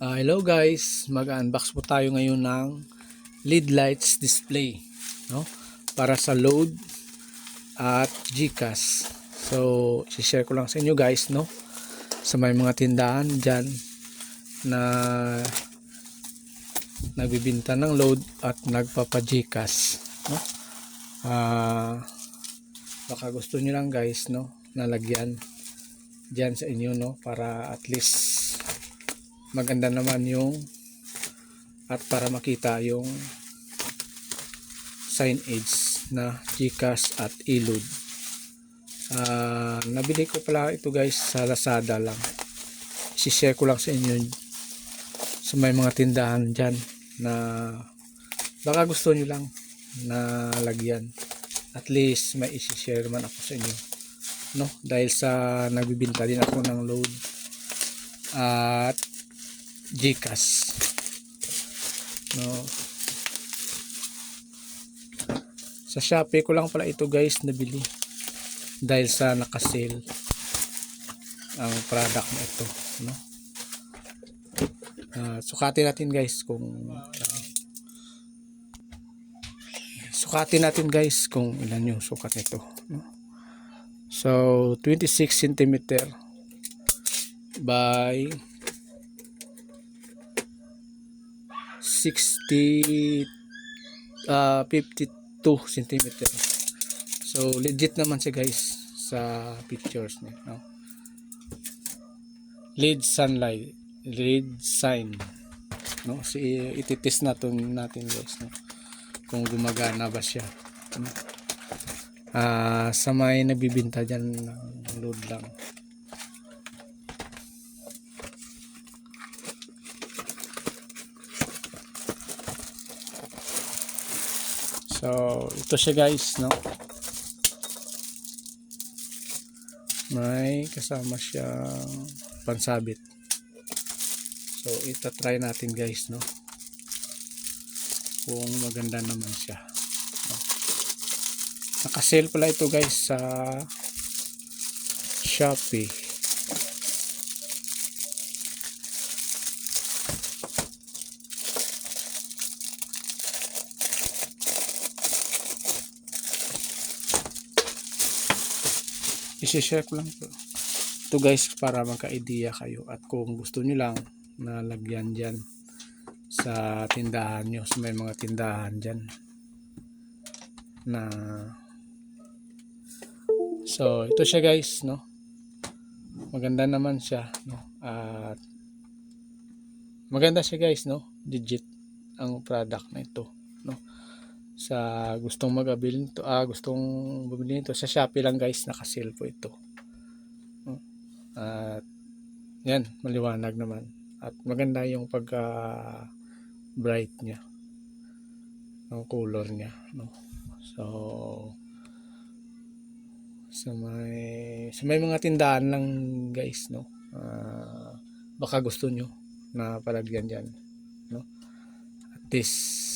Hello guys, mag-unbox po tayo ngayon ng LED lights display, no? Para sa load at GCash. So, i-share ko lang sa inyo guys, no? Sa may mga tindahan diyan na nagbibenta ng load at nagpapa-GCash, no? Baka gusto niyo lang guys, no? Nalagyan diyan sa inyo, no? Para at least maganda naman yung at para makita yung signage na GCash at eLoad. Nabili ko pala ito guys sa Lazada lang. I-share ko lang sa inyo sa may mga tindahan dyan na baka gusto nyo lang na lagyan. At least may i-share man ako sa inyo, no? Dahil sa nagbibinta din ako ng load at GCash, no? Sa Shopee ko lang pala ito guys nabili dahil sa naka-sale ang product na ito, no? Sukatin natin guys kung ilan yung sukat nito, no? So 26 cm by 52 cm. So legit naman siya guys sa pictures niya, no? LED sign, no? Ititest natin guys, no? Kung gumagana ba siya, no? Sa may nagbibinta dyan ng load lang. So ito siya guys, no? May kasama siyang pansabit. So try natin guys, no? Kung maganda naman siya, no? Naka-sale pala ito guys sa Shopee. I-share ko lang ito guys para magka-idea kayo, at kung gusto nyo lang na lagyan dyan sa tindahan nyo, sa may mga tindahan dyan na, so ito siya guys, no? Maganda naman siya, no? At maganda siya guys, no? Legit ang product na ito, no? Sa gustong mag-avail nito, gustong bumili nito sa Shopee lang guys, naka-sale po ito, no? At yan, maliwanag naman at maganda yung pagka bright niya, ang color niya, no? So sa may mga tindahan lang guys, no? Baka gusto nyo na palagyan dyan, no? At least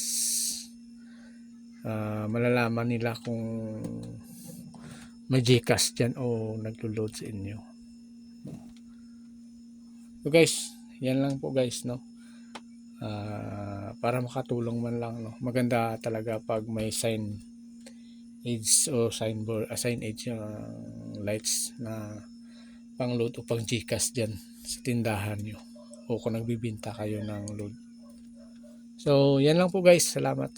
malalaman nila kung may GCash dyan o naglo-load sa inyo. So guys, yan lang po guys, no? Para makatulong man lang, no? Maganda talaga pag may sign age o signboard, signage lights na pang load o pang GCash dyan sa tindahan nyo o kung nagbibinta kayo ng load. So yan lang po guys, salamat.